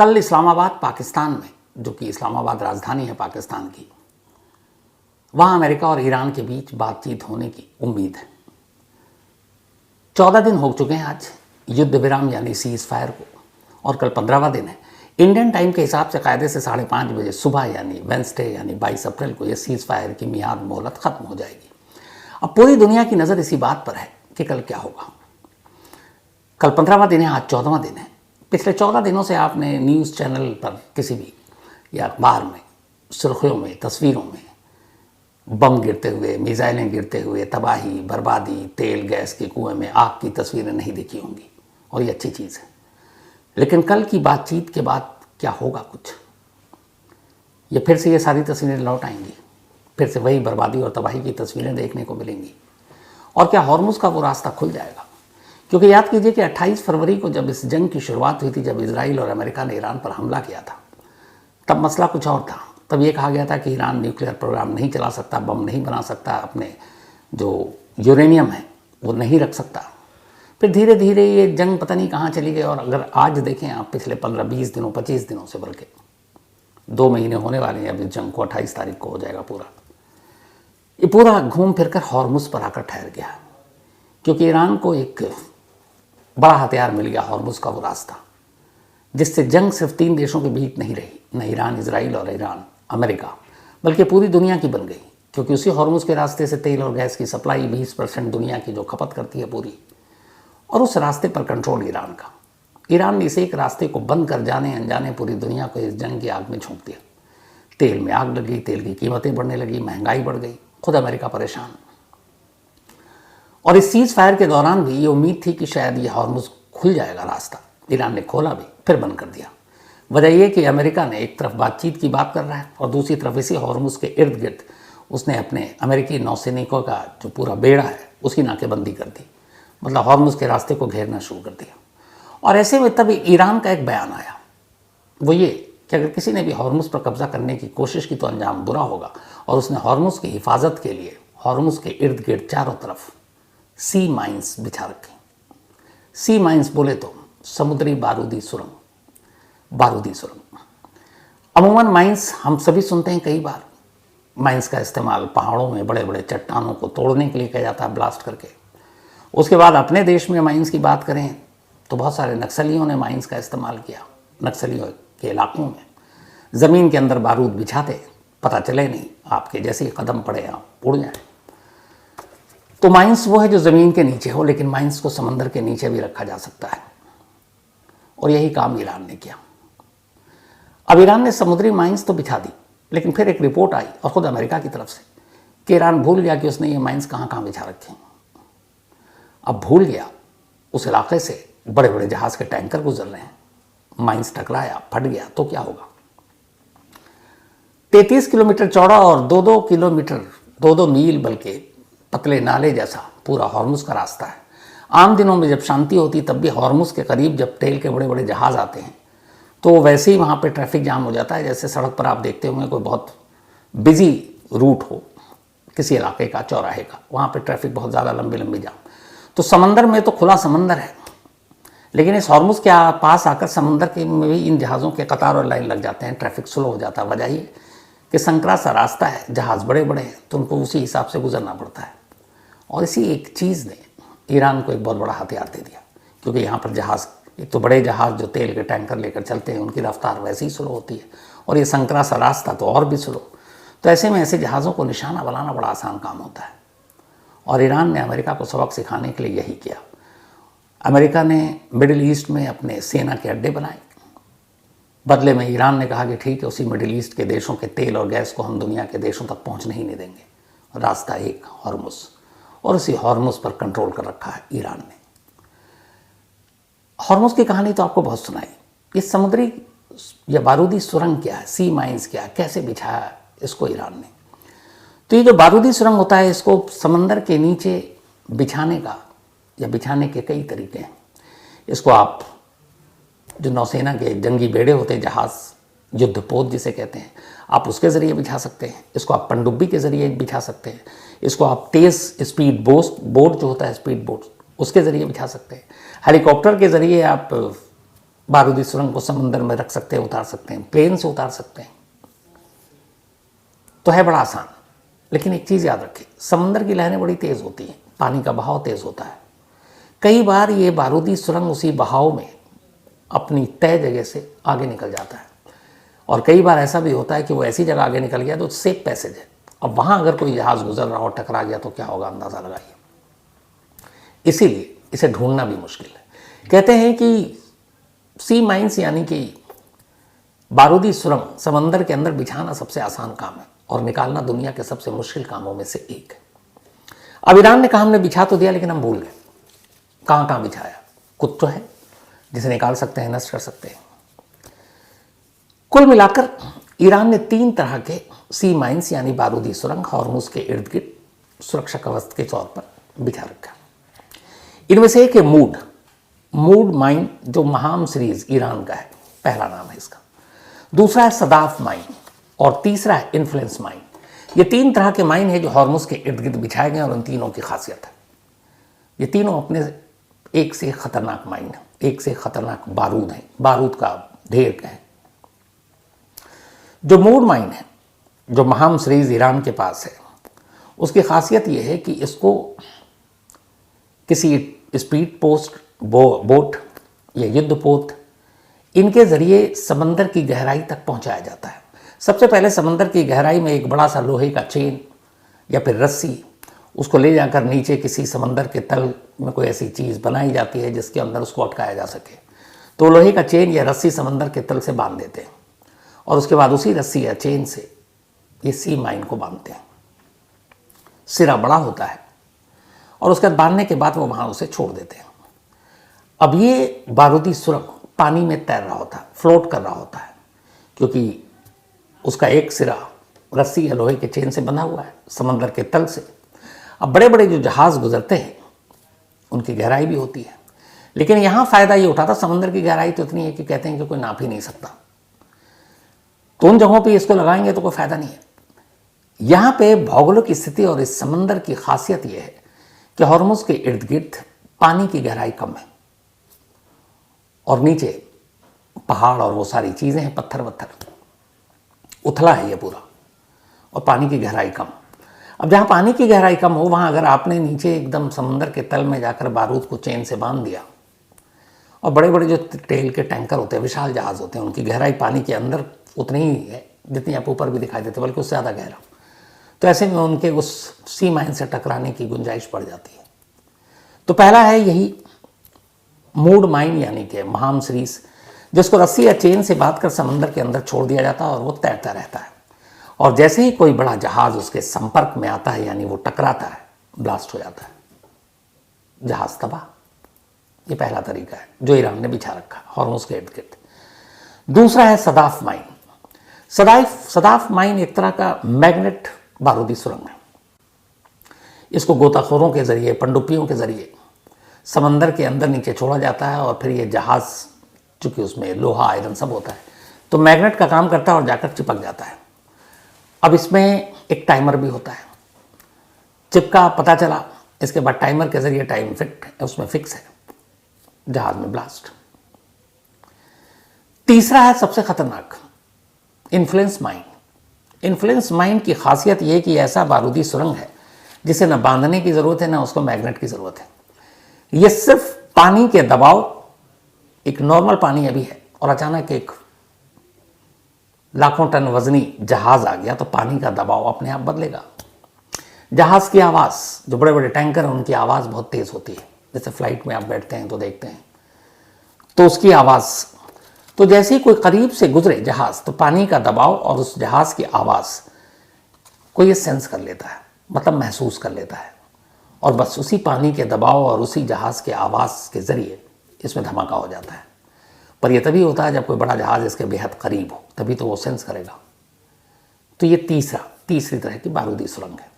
कल इस्लामाबाद पाकिस्तान में, जो कि इस्लामाबाद राजधानी है पाकिस्तान की, वहाँ अमेरिका और ईरान के बीच बातचीत होने की उम्मीद है। 14 दिन हो चुके हैं आज युद्ध विराम यानी सीज फायर को, और कल 15वां दिन है। इंडियन टाइम के हिसाब से कायदे से 5:30 बजे सुबह यानी वेंसडे यानी 22 अप्रैल को यह सीज फायर की मियाद मोहलत खत्म हो जाएगी। अब पूरी दुनिया की नज़र इसी बात पर है कि कल क्या होगा। कल 15वां दिन है, आज 14वां दिन है। पिछले 14 दिनों से आपने न्यूज़ चैनल पर किसी भी या अखबार में सुर्खियों में तस्वीरों में बम गिरते हुए, मिसाइलें गिरते हुए, तबाही बर्बादी, तेल गैस के कुएं में आग की तस्वीरें नहीं देखी होंगी, और ये अच्छी चीज़ है। लेकिन कल की बातचीत के बाद क्या होगा कुछ, ये फिर से ये सारी तस्वीरें लौट आएंगी, फिर से वही बर्बादी और तबाही की तस्वीरें देखने को मिलेंगी। और क्या हॉर्मुज़ का वो रास्ता खुल जाएगा? क्योंकि याद कीजिए कि 28 फरवरी को जब इस जंग की शुरुआत हुई थी, जब इजराइल और अमेरिका ने ईरान पर हमला किया था, तब मसला कुछ और था। तब ये कहा गया था कि ईरान न्यूक्लियर प्रोग्राम नहीं चला सकता, बम नहीं बना सकता, अपने जो यूरेनियम है वो नहीं रख सकता। फिर धीरे धीरे ये जंग पता नहीं कहाँ चली गई। और अगर आज देखें आप, पिछले 15-20 दिनों 25 दिनों से, बल्कि 2 महीने होने वाले हैं अब इस जंग को, 28 तारीख को हो जाएगा पूरा, ये पूरा घूम फिर कर हॉर्मुज़ पर आकर ठहर गया। क्योंकि ईरान को एक बड़ा हथियार मिल गया, हॉर्मुज़ का वो रास्ता, जिससे जंग सिर्फ 3 देशों के बीच नहीं रही, न ईरान, इजराइल और ईरान अमेरिका, बल्कि पूरी दुनिया की बन गई। क्योंकि उसी हॉर्मुज़ के रास्ते से तेल और गैस की सप्लाई 20% दुनिया की जो खपत करती है पूरी, और उस रास्ते पर कंट्रोल ईरान का। ईरान ने इस एक रास्ते को बंद कर जाने अनजाने पूरी दुनिया को इस जंग की आग में झोंक दिया। तेल में आग लगी, तेल की कीमतें बढ़ने लगी, महंगाई बढ़ गई, खुद अमेरिका परेशान। और इस सीज फायर के दौरान भी ये उम्मीद थी कि शायद ये हॉर्मुज़ खुल जाएगा रास्ता। ईरान ने खोला भी, फिर बंद कर दिया। वजह यह कि अमेरिका ने एक तरफ बातचीत की बात कर रहा है और दूसरी तरफ इसी हॉर्मुज़ के इर्द गिर्द उसने अपने अमेरिकी नौसैनिकों का जो पूरा बेड़ा है उसकी नाकेबंदी कर दी, मतलब हॉर्मुज़ के रास्ते को घेरना शुरू कर दिया। और ऐसे में तभी ईरान का एक बयान आया, वो ये कि अगर किसी ने भी हॉर्मुज़ पर कब्जा करने की कोशिश की तो अंजाम बुरा होगा। और उसने हॉर्मुज़ की हिफाजत के लिए हॉर्मुज़ के इर्द गिर्द चारों तरफ सी माइंस बिछा रखी। सी माइंस बोले तो समुद्री बारूदी सुरंग, बारूदी सुरंग। अमूमन माइंस हम सभी सुनते हैं कई बार। माइंस का इस्तेमाल पहाड़ों में बड़े बड़े चट्टानों को तोड़ने के लिए किया जाता है, ब्लास्ट करके। उसके बाद अपने देश में माइंस की बात करें तो बहुत सारे नक्सलियों ने माइंस का इस्तेमाल किया। नक्सलियों के इलाकों में ज़मीन के अंदर बारूद बिछाते, पता चले नहीं, आपके जैसे ही कदम पड़े आप उड़ जाए। तो माइंस वो है जो ज़मीन के नीचे हो, लेकिन माइंस को समंदर के नीचे भी रखा जा सकता है, और यही काम ईरान ने किया। अब ईरान ने समुद्री माइंस तो बिछा दी, लेकिन फिर एक रिपोर्ट आई और ख़ुद अमेरिका की तरफ से कि ईरान भूल गया कि उसने ये माइंस कहाँ कहाँ बिछा रखे। अब भूल गया, उस इलाके से बड़े बड़े जहाज़ के टैंकर गुजर रहे हैं, माइंस टकराया, फट गया तो क्या होगा। 33 किलोमीटर चौड़ा और 2-2 किलोमीटर, 2-2 मील बल्कि पतले नाले जैसा पूरा हॉर्मुज़ का रास्ता है। आम दिनों में जब शांति होती तब भी हॉर्मुज़ के करीब जब तेल के बड़े बड़े जहाज़ आते हैं तो वैसे ही वहाँ पे ट्रैफिक जाम हो जाता है, जैसे सड़क पर आप देखते होंगे कोई बहुत बिजी रूट हो किसी इलाके का, चौराहे का, वहाँ पे ट्रैफिक बहुत ज़्यादा लंबी लंबी जाम। तो समंदर में तो खुला समंदर है, लेकिन इस हॉर्मुज़ के पास आकर समंदर के में भी इन जहाज़ों के कतार और लाइन लग जाते हैं, ट्रैफिक स्लो हो जाता है। वजह ये कि संकरा सा रास्ता है, जहाज़ बड़े बड़े हैं, तो उनको उसी हिसाब से गुजरना पड़ता है। और इसी एक चीज़ ने ईरान को एक बहुत बड़ा हथियार दे दिया, क्योंकि यहाँ पर जहाज़, एक तो बड़े जहाज़ जो तेल के टैंकर लेकर चलते हैं उनकी रफ्तार वैसे ही स्लो होती है, और ये संकरा सा रास्ता तो और भी स्लो। तो ऐसे में ऐसे जहाज़ों को निशाना बनाना बड़ा आसान काम होता है। और ईरान ने अमेरिका को सबक सिखाने के लिए यही किया। अमेरिका ने मिडिल ईस्ट में अपने सेना के अड्डे बनाए, बदले में ईरान ने कहा कि ठीक है, उसी मिडिल ईस्ट के देशों के तेल और गैस को हम दुनिया के देशों तक पहुँचने ही नहीं देंगे। रास्ता एक हॉर्मुज़, और उसी हॉर्मुज़ पर कंट्रोल कर रखा है ईरान ने। हॉर्मुज़ की कहानी तो आपको बहुत सुनाई। इस समुद्री या बारूदी सुरंग क्या है, सी माइंस क्या है, कैसे बिछाया इसको ईरान ने। तो ये जो बारूदी सुरंग होता है, इसको समंदर के नीचे बिछाने का या बिछाने के कई तरीके हैं। इसको आप जो नौसेना के जंगी बेड़े होते हैं, जहाज़, युद्धपोत जिसे कहते हैं, आप उसके ज़रिए बिछा सकते हैं। इसको आप पनडुब्बी के ज़रिए बिछा सकते हैं। इसको आप तेज़ स्पीड बोट जो होता है, स्पीड बोट, उसके ज़रिए बिछा सकते हैं। हेलीकॉप्टर के ज़रिए आप बारूदी सुरंग को समुद्र में रख सकते हैं, उतार सकते हैं, प्लेन से उतार सकते हैं, तो है बड़ा आसान। लेकिन एक चीज़ याद रखें, समुद्र की लहरें बड़ी तेज़ होती हैं, पानी का बहाव तेज़ होता है। कई बार ये बारूदी सुरंग उसी बहाव में अपनी तय जगह से आगे निकल जाता है, और कई बार ऐसा भी होता है कि वो ऐसी जगह आगे निकल गया तो सेफ पैसेज है। अब वहाँ अगर कोई जहाज़ गुजर रहा हो, टकरा गया तो क्या होगा, अंदाज़ा लगाइए। इसीलिए इसे ढूंढना भी मुश्किल है। कहते हैं कि सी माइंस यानी कि बारूदी सुरंग समंदर के अंदर बिछाना सबसे आसान काम है और निकालना दुनिया के सबसे मुश्किल कामों में से एक है। अब ईरान ने कहा हमने बिछा तो दिया, लेकिन हम भूल गए कहाँ कहाँ बिछाया। कुछ तो है जिसे निकाल सकते हैं, नष्ट कर सकते हैं। कुल मिलाकर ईरान ने 3 तरह के सी माइंस यानी बारूदी सुरंग हॉर्मुज के इर्द गिर्द सुरक्षा कवच के तौर पर बिछा रखा। इनमें से एक है मूड माइन, जो महाम सीरीज ईरान का है, पहला नाम है इसका। दूसरा है सदाफ माइन और तीसरा है इन्फ्लुएंस माइन। ये 3 तरह के माइन है जो हॉर्मुज के इर्द गिर्द बिछाए गए और उन तीनों की खासियत है, ये तीनों अपने एक से खतरनाक माइन है, एक से खतरनाक बारूद है, बारूद का ढेर है। जो मूड माइन है, जो महाम सीरीज ईरान के पास है, उसकी खासियत यह है कि इसको किसी स्पीड पोस्ट, बोट या युद्धपोत, इनके जरिए समंदर की गहराई तक पहुंचाया जाता है। सबसे पहले समंदर की गहराई में एक बड़ा सा लोहे का चेन या फिर रस्सी, उसको ले जाकर नीचे किसी समंदर के तल में कोई ऐसी चीज़ बनाई जाती है जिसके अंदर उसको अटकाया जा सके। तो लोहे का चेन या रस्सी समंदर के तल से बांध देते हैं और उसके बाद उसी रस्सी या चेन से ये सी माइन को बांधते हैं। सिरा बड़ा होता है और उसके बाद बांधने के बाद वो वहाँ उसे छोड़ देते हैं। अब ये बारूदी सुरंग पानी में तैर रहा होता है, फ्लोट कर रहा होता है, क्योंकि उसका एक सिरा रस्सी या लोहे के चेन से बंधा हुआ है समंदर के तल से। अब बड़े बड़े जो जहाज़ गुजरते हैं उनकी गहराई भी होती है, लेकिन यहाँ फ़ायदा ये उठाता, समंदर की गहराई तो इतनी है कि कहते हैं कि कोई नाप ही नहीं सकता, तो उन जगहों पे इसको लगाएंगे तो कोई फ़ायदा नहीं है। यहाँ पे भौगोलिक स्थिति और इस समंदर की खासियत यह है कि हॉर्मुज के इर्द गिर्द पानी की गहराई कम है और नीचे पहाड़ और वो सारी चीज़ें हैं, पत्थर वत्थर, उथला है ये पूरा, और पानी की गहराई कम। अब जहाँ पानी की गहराई कम हो वहाँ अगर आपने नीचे एकदम समंदर के तल में जाकर बारूद को चेन से बांध दिया, और बड़े बड़े जो तेल के टैंकर होते हैं, विशाल जहाज़ होते हैं, उनकी गहराई पानी के अंदर उतनी ही है जितनी आप ऊपर भी दिखाई देते, बल्कि उससे ज़्यादा गहरा, तो ऐसे में उनके उस सी माइन से टकराने की गुंजाइश बढ़ जाती है। तो पहला है यही मूड माइन यानी कि महाम सीरीज, जिसको रस्सी या चेन से बांधकर समंदर के अंदर छोड़ दिया जाता है और वो तैरता रहता है, और जैसे ही कोई बड़ा जहाज़ उसके संपर्क में आता है यानी वो टकराता है, ब्लास्ट हो जाता है, जहाज़ तबाह। ये पहला तरीका है जो ईरान ने बिछा रखा है हॉर्मुज के इर्द गिर्द। दूसरा है सदाफ माइन। सदाफ माइन एक तरह का मैग्नेट बारूदी सुरंग है। इसको गोताखोरों के जरिए, पनडुब्बियों के जरिए समंदर के अंदर नीचे छोड़ा जाता है, और फिर ये जहाज़ चूँकि उसमें लोहा आयरन सब होता है तो मैग्नेट का काम करता है और जाकर चिपक जाता है। अब इसमें एक टाइमर भी होता है, चिपका पता चला, इसके बाद टाइमर के जरिए टाइम उसमें फिक्स है, जहाज में ब्लास्ट। तीसरा है सबसे खतरनाक, इन्फ्लुएंस माइन। इन्फ्लुएंस माइन की खासियत यह कि ऐसा बारूदी सुरंग है जिसे न बांधने की ज़रूरत है न उसको मैग्नेट की ज़रूरत है। यह सिर्फ पानी के दबाव, एक नॉर्मल पानी अभी है और अचानक एक लाखों टन वजनी जहाज आ गया तो पानी का दबाव अपने आप बदलेगा। जहाज की आवाज़, जो बड़े बड़े टैंकर हैं उनकी आवाज़ बहुत तेज़ होती है, जैसे फ्लाइट में आप बैठते हैं तो देखते हैं, तो उसकी आवाज़, तो जैसे ही कोई करीब से गुजरे जहाज़ तो पानी का दबाव और उस जहाज़ की आवाज़ को ये सेंस कर लेता है, मतलब महसूस कर लेता है, और बस उसी पानी के दबाव और उसी जहाज़ के आवाज़ के ज़रिए इसमें धमाका हो जाता है। पर यह तभी होता है जब कोई बड़ा जहाज़ इसके बेहद करीब हो, तभी तो वो सेंस करेगा। तो ये तीसरी तरह की बारूदी सुरंग है।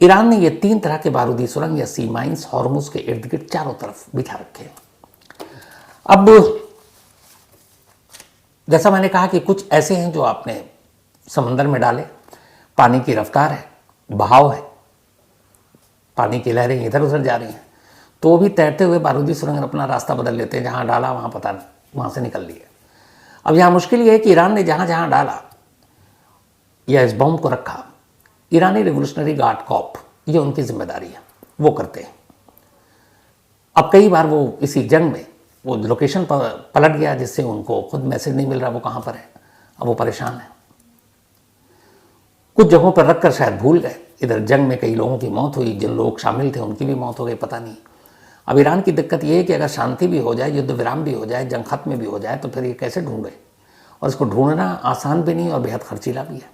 ईरान ने ये 3 तरह के बारूदी सुरंग या सी माइंस हॉर्मुज के इर्द गिर्द चारों तरफ बिछा रखे हैं। अब जैसा मैंने कहा कि कुछ ऐसे हैं जो आपने समंदर में डाले, पानी की रफ्तार है, बहाव है, पानी की लहरें इधर उधर जा रही हैं, तो वो भी तैरते हुए बारूदी सुरंग अपना रास्ता बदल लेते हैं, जहाँ डाला वहाँ पता नहीं वहाँ से निकल लिए। अब यहाँ मुश्किल ये है कि ईरान ने जहाँ जहाँ डाला या इस बम को रखा, ईरानी रिवोल्यूशनरी गार्ड कॉप, ये उनकी जिम्मेदारी है, वो करते हैं। अब कई बार वो इसी जंग में वो लोकेशन पर पलट गया, जिससे उनको खुद मैसेज नहीं मिल रहा वो कहाँ पर है। अब वो परेशान है, कुछ जगहों पर रखकर शायद भूल गए। इधर जंग में कई लोगों की मौत हुई, जिन लोग शामिल थे उनकी भी मौत हो गई, पता नहीं। अब ईरान की दिक्कत ये है कि अगर शांति भी हो जाए, युद्ध विराम भी हो जाए, जंग खत्म भी हो जाए, तो फिर ये कैसे ढूंढे, और इसको ढूंढना आसान भी नहीं और बेहद खर्चीला भी है।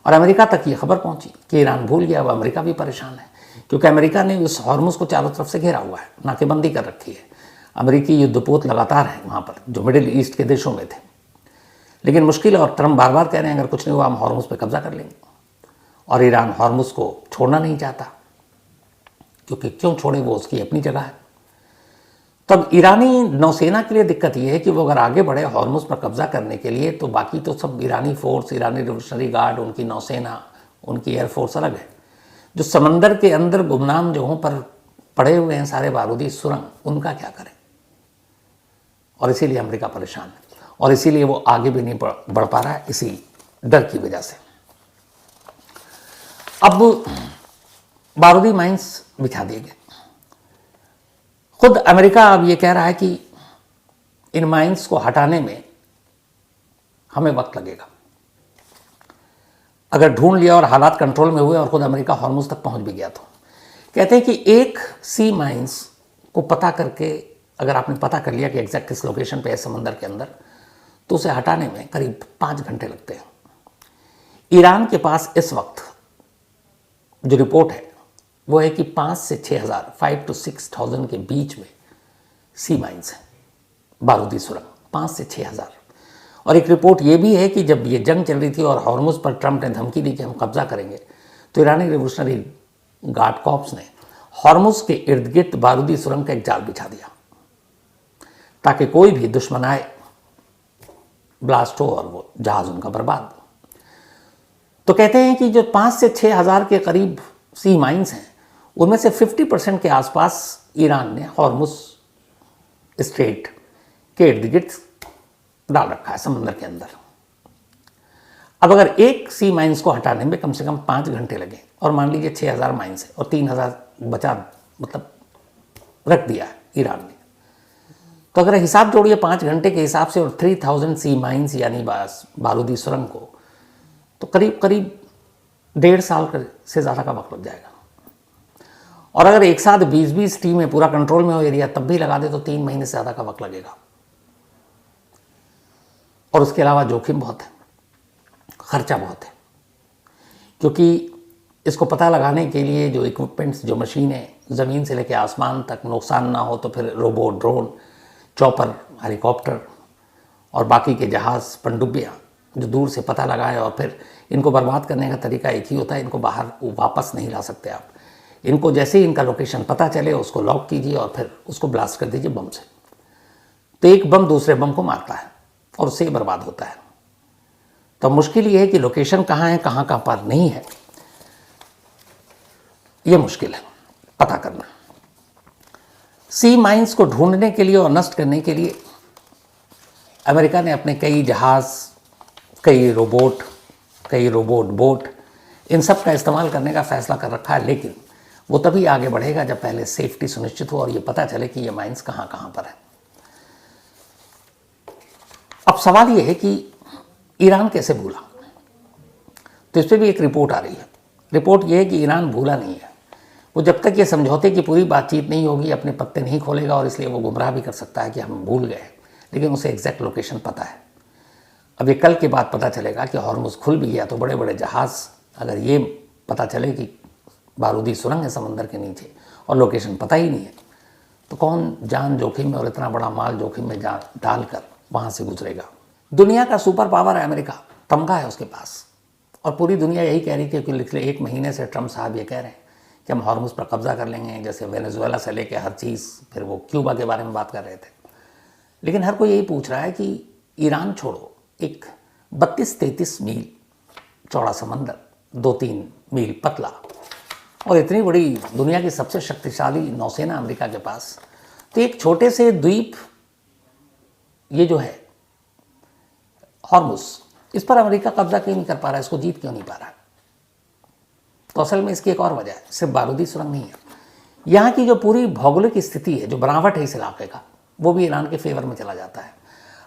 और अमेरिका तक ये खबर पहुंची कि ईरान भूल गया। अब अमेरिका भी परेशान है, क्योंकि अमेरिका ने उस हॉर्मुज़ को चारों तरफ से घेरा हुआ है, नाकेबंदी कर रखी है। अमेरिकी युद्धपोत लगातार हैं वहाँ पर, जो मिडिल ईस्ट के देशों में थे। लेकिन मुश्किल है, और ट्रंप बार बार कह रहे हैं अगर कुछ नहीं हुआ हम हॉर्मुज़ पर कब्जा कर लेंगे। और ईरान हॉर्मुज़ को छोड़ना नहीं चाहता, क्योंकि क्यों छोड़े, वो उसकी अपनी जगह है। तब ईरानी नौसेना के लिए दिक्कत यह है कि वो अगर आगे बढ़े हॉर्मुज़ पर कब्जा करने के लिए, तो बाकी तो सब ईरानी फोर्स, ईरानी रिवोल्यूशनरी गार्ड, उनकी नौसेना, उनकी एयरफोर्स अलग है। जो समंदर के अंदर गुमनाम जगहों पर पड़े हुए हैं सारे बारूदी सुरंग, उनका क्या करें। और इसीलिए अमेरिका परेशान है, और इसीलिए वो आगे भी नहीं बढ़ पा रहा है, इसी डर की वजह से। अब बारूदी माइंस बिछा दिए गए। खुद अमेरिका अब ये कह रहा है कि इन माइंस को हटाने में हमें वक्त लगेगा। अगर ढूंढ लिया और हालात कंट्रोल में हुए और खुद अमेरिका हॉर्मुज़ तक पहुंच भी गया, तो कहते हैं कि एक सी माइंस को पता करके, अगर आपने पता कर लिया कि एग्जैक्ट किस लोकेशन पे है समंदर के अंदर, तो उसे हटाने में करीब 5 घंटे लगते हैं। ईरान के पास इस वक्त जो रिपोर्ट है वो है कि 5 से 6,000, 5 to 6,000 के बीच में सी माइंस हैं, बारूदी सुरंग, 5 से 6,000। और एक रिपोर्ट ये भी है कि जब ये जंग चल रही थी और हॉर्मुज़ पर ट्रंप ने धमकी दी कि हम कब्जा करेंगे, तो ईरानी रिवोल्यूशनरी गार्ड कॉर्प्स ने हॉर्मुज़ के इर्द गिर्द बारूदी सुरंग का एक जाल बिछा दिया, ताकि कोई भी दुश्मन आए, ब्लास्ट हो और वो जहाज़ उनका बर्बाद। तो कहते हैं कि जो 5 से 6,000 के करीब सी माइंस हैं, उनमें से 50% के आसपास ईरान ने हॉर्मुज़ स्ट्रेट के इर्द गिर्द डाल रखा है समंदर के अंदर। अब अगर एक सी माइंस को हटाने में कम से कम 5 घंटे लगे, और मान लीजिए 6,000 माइंस है और 3,000 बचा, मतलब रख दिया है ईरान ने, तो अगर हिसाब जोड़िए 5 घंटे के हिसाब से और 3,000 सी माइंस यानी बारूदी सुरंग को, तो करीब करीब 1.5 साल से ज़्यादा का वक्त लग जाएगा। और अगर एक साथ 20-20 टीमें पूरा कंट्रोल में हो एरिया, तब भी लगा दे तो 3 महीने से ज़्यादा का वक्त लगेगा। और उसके अलावा जोखिम बहुत है, खर्चा बहुत है, क्योंकि इसको पता लगाने के लिए जो इक्विपमेंट्स, जो मशीनें ज़मीन से लेकर आसमान तक नुकसान ना हो, तो फिर रोबोट, ड्रोन, चॉपर, हेलीकॉप्टर और बाकी के जहाज़, पनडुब्बियाँ जो दूर से पता लगाए, और फिर इनको बर्बाद करने का तरीका एक ही होता है, इनको बाहर वापस नहीं ला सकते आप। इनको जैसे ही इनका लोकेशन पता चले, उसको लॉक कीजिए और फिर उसको ब्लास्ट कर दीजिए बम से। तो एक बम दूसरे बम को मारता है और उससे ही बर्बाद होता है। तो मुश्किल ये है कि लोकेशन कहाँ है, कहाँ कहाँ पर नहीं है, ये मुश्किल है पता करना। सी माइंस को ढूंढने के लिए और नष्ट करने के लिए अमेरिका ने अपने कई जहाज़, कई रोबोट बोट, इन सब का इस्तेमाल करने का फैसला कर रखा है। लेकिन वो तभी आगे बढ़ेगा जब पहले सेफ्टी सुनिश्चित हो और ये पता चले कि ये माइंस कहाँ कहाँ पर है। अब सवाल ये है कि ईरान कैसे भूला, तो इस पर भी एक रिपोर्ट आ रही है। रिपोर्ट ये है कि ईरान भूला नहीं है, वो जब तक ये समझौते की पूरी बातचीत नहीं होगी अपने पत्ते नहीं खोलेगा, और इसलिए वो गुमराह भी कर सकता है कि हम भूल गए, लेकिन उसे एग्जैक्ट लोकेशन पता है। अब ये कल के बाद पता चलेगा कि हॉर्मुज़ खुल भी गया, तो बड़े बड़े जहाज़, अगर ये पता चले कि बारूदी सुरंग है समंदर के नीचे और लोकेशन पता ही नहीं है, तो कौन जान जोखिम में और इतना बड़ा माल जोखिम में डालकर वहाँ से गुजरेगा। दुनिया का सुपर पावर है अमेरिका, तमगा है उसके पास, और पूरी दुनिया यही कह रही थी कि पिछले 1 महीने से ट्रंप साहब ये कह रहे हैं कि हम हॉर्मुज़ पर कब्जा कर लेंगे, जैसे वेनेजुएला से लेकर हर चीज़। फिर वो क्यूबा के बारे में बात कर रहे थे। लेकिन हर कोई यही पूछ रहा है कि ईरान छोड़ो, एक 32-33 मील चौड़ा समंदर, 2-3 मील पतला, और इतनी बड़ी दुनिया की सबसे शक्तिशाली नौसेना अमेरिका के पास, तो एक छोटे से द्वीप ये जो है हॉर्मुज, इस पर अमेरिका कब्जा क्यों नहीं कर पा रहा है, इसको जीत क्यों नहीं पा रहा है? तो असल में इसकी एक और वजह है, सिर्फ बारूदी सुरंग नहीं है, यहाँ की जो पूरी भौगोलिक स्थिति है, जो बनावट है इस इलाके का, वो भी ईरान के फेवर में चला जाता है।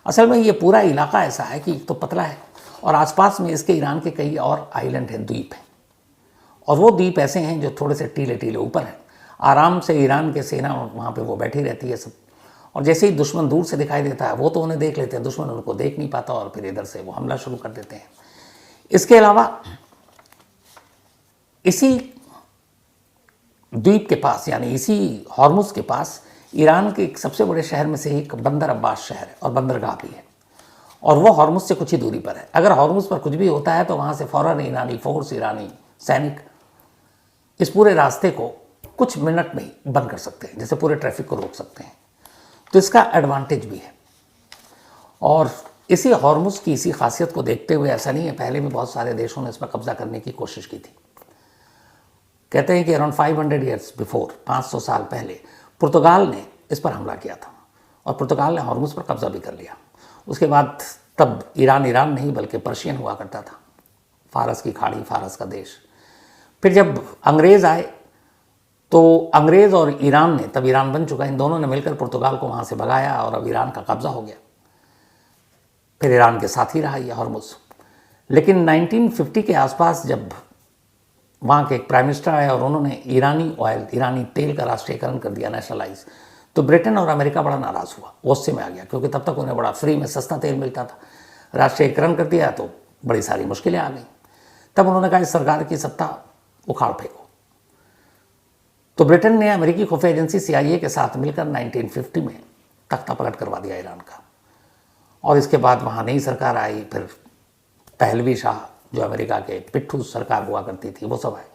असल में ये पूरा इलाका ऐसा है कि तो पतला है और आसपास में इसके ईरान के कई और आइलैंड हैं, द्वीप हैं, और वो द्वीप ऐसे हैं जो थोड़े से टीले टीले ऊपर हैं। आराम से ईरान के सेना वहाँ पे वो बैठी रहती है सब, और जैसे ही दुश्मन दूर से दिखाई देता है वो तो उन्हें देख लेते हैं, दुश्मन उनको देख नहीं पाता और फिर इधर से वो हमला शुरू कर देते हैं। इसके अलावा इसी द्वीप के पास, यानी इसी हॉर्मुज के पास, ईरान के एक सबसे बड़े शहर में से एक बंदर अब्बास शहर है और बंदरगाह भी है, और वो हॉर्मुज से कुछ ही दूरी पर है। अगर हॉर्मुज पर कुछ भी होता है तो वहाँ से फौरन ईरानी फोर्स, ईरानी सैनिक इस पूरे रास्ते को कुछ मिनट में ही बंद कर सकते हैं, जैसे पूरे ट्रैफिक को रोक सकते हैं। तो इसका एडवांटेज भी है। और इसी हॉर्मुज की इसी खासियत को देखते हुए, ऐसा नहीं है, पहले भी बहुत सारे देशों ने इस पर कब्जा करने की कोशिश की थी। कहते हैं कि अराउंड 500 ईयर्स बिफोर, 500 साल पहले पुर्तगाल ने इस पर हमला किया था और पुर्तगाल ने हॉर्मुज पर कब्जा भी कर लिया। उसके बाद तब ईरान नहीं बल्कि पर्शियन हुआ करता था, फारस की खाड़ी, फारस का देश। फिर जब अंग्रेज़ आए तो अंग्रेज़ और ईरान ने, तब ईरान बन चुका, इन दोनों ने मिलकर पुर्तगाल को वहाँ से भगाया और अब ईरान का कब्जा हो गया। फिर ईरान के साथ ही रहा ये हॉर्मुज। लेकिन 1950 के आसपास जब वहाँ के एक प्राइम मिनिस्टर आए और उन्होंने ईरानी ऑयल, ईरानी तेल का राष्ट्रीयकरण कर दिया, नेशनलाइज, तो ब्रिटेन और अमेरिका बड़ा नाराज़ हुआ, गुस्से में आ गया, क्योंकि तब तक उन्हें बड़ा फ्री में सस्ता तेल मिलता था। राष्ट्रीयकरण कर दिया तो बड़ी सारी मुश्किलें आ गई। तब उन्होंने कहा इस सरकार की सत्ता उखाड़ फेंको। तो ब्रिटेन ने अमेरिकी खुफिया एजेंसी CIA के साथ मिलकर 1950 में तख्ता पलट करवा दिया ईरान का, और इसके बाद वहाँ नई सरकार आई। फिर पहलवी शाह, जो अमेरिका के पिट्ठू सरकार हुआ करती थी, वो सब आए।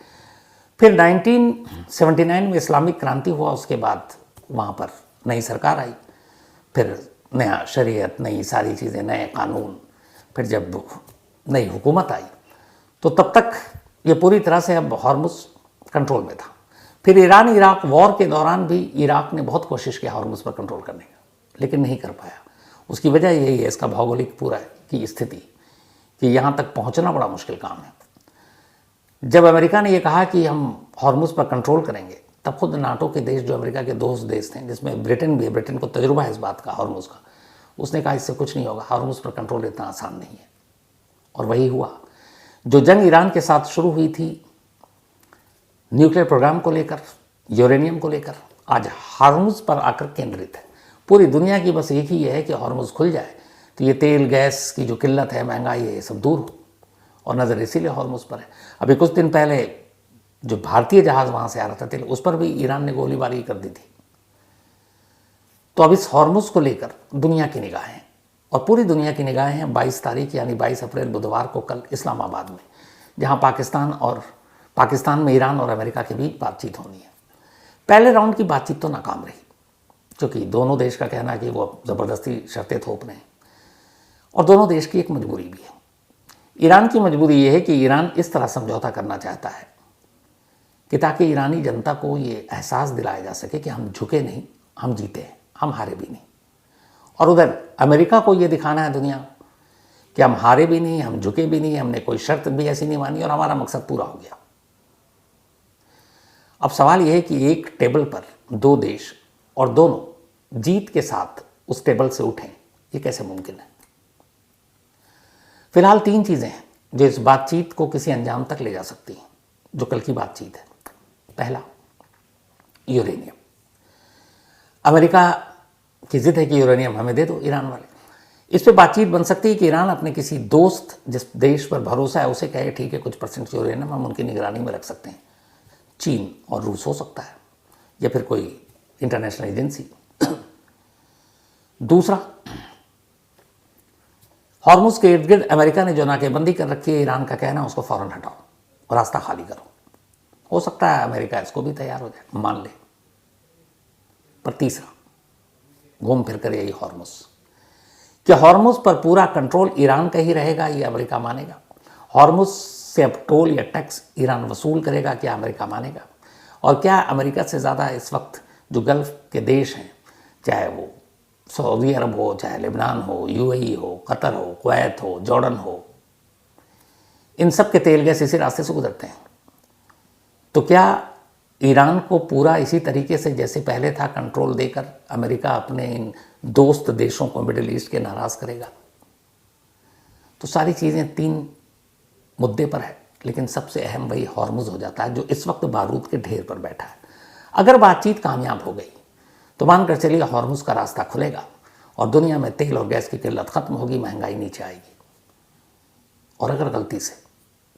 फिर 1979 में इस्लामिक क्रांति हुआ, उसके बाद वहाँ पर नई सरकार आई, फिर नया शरीयत, नई सारी चीज़ें, नए कानून। फिर जब नई हुकूमत आई तो तब तक ये पूरी तरह से अब हॉर्मुज कंट्रोल में था। फिर ईरान इराक वॉर के दौरान भी इराक ने बहुत कोशिश की हॉर्मुज पर कंट्रोल करने का, लेकिन नहीं कर पाया। उसकी वजह यही है, इसका भौगोलिक पूरा की स्थिति, कि यहाँ तक पहुँचना बड़ा मुश्किल काम है। जब अमेरिका ने यह कहा कि हम हॉर्मुज पर कंट्रोल करेंगे, तब खुद नाटो के देश, जो अमेरिका के दोस्त देश थे, जिसमें ब्रिटेन भी है, ब्रिटेन को तजुर्बा है इस बात का, हॉर्मुज का, उसने कहा इससे कुछ नहीं होगा, हॉर्मुज पर कंट्रोल इतना आसान नहीं है। और वही हुआ। जो जंग ईरान के साथ शुरू हुई थी न्यूक्लियर प्रोग्राम को लेकर, यूरेनियम को लेकर, आज हॉर्मुज पर आकर केंद्रित है। पूरी दुनिया की बस एक ही है कि हॉर्मुज खुल जाए तो ये तेल गैस की जो किल्लत है, महंगाई है, ये सब दूर हो, और नज़र इसीलिए हॉर्मुज पर है। अभी कुछ दिन पहले जो भारतीय जहाज़ वहाँ से आ रहा था तेल, उस पर भी ईरान ने गोलीबारी कर दी थी। तो अब इस हॉर्मुज को लेकर दुनिया की निगाहें, और पूरी दुनिया की निगाहें हैं 22 तारीख यानी 22 अप्रैल बुधवार को कल इस्लामाबाद में, जहाँ पाकिस्तान में ईरान और अमेरिका के बीच बातचीत होनी है। पहले राउंड की बातचीत तो नाकाम रही, क्योंकि दोनों देश का कहना है कि वो ज़बरदस्ती शर्तें थोप रहे हैं, और दोनों देश की एक मजबूरी भी है। ईरान की मजबूरी ये है कि ईरान इस तरह समझौता करना चाहता है कि ताकि ईरानी जनता को ये एहसास दिलाया जा सके कि हम झुके नहीं, हम जीते हैं, हम हारे भी नहीं। और उधर अमेरिका को ये दिखाना है दुनिया कि हम हारे भी नहीं, हम झुके भी नहीं, हमने कोई शर्त भी ऐसी नहीं मानी और हमारा मकसद पूरा हो गया। अब सवाल यह है कि एक टेबल पर दो देश और दोनों जीत के साथ उस टेबल से उठें, ये कैसे मुमकिन है? फिलहाल 3 चीज़ें हैं जो इस बातचीत को किसी अंजाम तक ले जा सकती हैं, जो कल की बातचीत है। पहला, यूरेनियम। अमेरिका की जिद है कि यूरेनियम हमें दे दो, ईरान वाले। इस पे बातचीत बन सकती है कि ईरान अपने किसी दोस्त, जिस देश पर भरोसा है, उसे कहे ठीक है कुछ % यूरेनियम हम उनकी निगरानी में रख सकते हैं। चीन और रूस हो सकता है, या फिर कोई इंटरनेशनल एजेंसी। दूसरा, हॉर्मुज के इर्द गिर्द अमेरिका ने जो नाकेबंदी कर रखी है, ईरान का कहना उसको फौरन हटाओ और रास्ता खाली करो। हो सकता है अमेरिका इसको भी तैयार हो जाए, मान ले। पर तीसरा, घूम फिर कर यही हॉर्मुज, क्या हॉर्मुज पर पूरा कंट्रोल ईरान का ही रहेगा, ये अमेरिका मानेगा? हॉर्मुज से अब टोल या टैक्स ईरान वसूल करेगा, क्या अमेरिका मानेगा? और क्या अमेरिका से ज़्यादा इस वक्त जो गल्फ के देश हैं, चाहे वो सऊदी अरब हो, चाहे लेबनान हो, यूएई हो, कतर हो, कुवैत हो, जॉर्डन हो, इन सब के तेल गैस इसी रास्ते से गुजरते हैं। तो क्या ईरान को पूरा इसी तरीके से जैसे पहले था कंट्रोल देकर अमेरिका अपने इन दोस्त देशों को मिडिल ईस्ट के नाराज़ करेगा? तो सारी चीज़ें 3 मुद्दे पर है, लेकिन सबसे अहम वही हॉर्मुज हो जाता है जो इस वक्त बारूद के ढेर पर बैठा है। अगर बातचीत कामयाब हो गई तो मानकर चलिए हॉर्मुज का रास्ता खुलेगा और दुनिया में तेल और गैस की किल्लत खत्म होगी, महंगाई नीचे आएगी। और अगर गलती से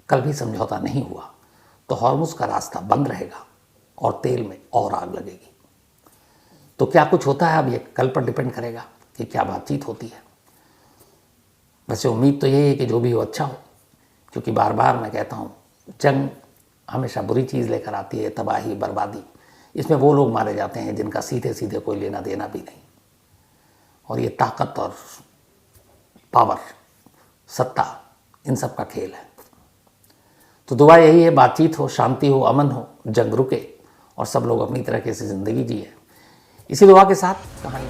कल भी समझौता नहीं हुआ तो हॉर्मुज का रास्ता बंद रहेगा और तेल में और आग लगेगी। तो क्या कुछ होता है अब ये कल पर डिपेंड करेगा कि क्या बातचीत होती है। वैसे उम्मीद तो यही है कि जो भी हो अच्छा हो, क्योंकि बार बार मैं कहता हूँ जंग हमेशा बुरी चीज़ लेकर आती है, तबाही, बर्बादी। इसमें वो लोग मारे जाते हैं जिनका सीधे सीधे कोई लेना देना भी नहीं, और ये ताकत और पावर, सत्ता, इन सब का खेल है। तो दुआ यही है बातचीत हो, शांति हो, अमन हो, जंग रुके और सब लोग अपनी तरीके से ज़िंदगी जिए। इसी दुआ के साथ कहानी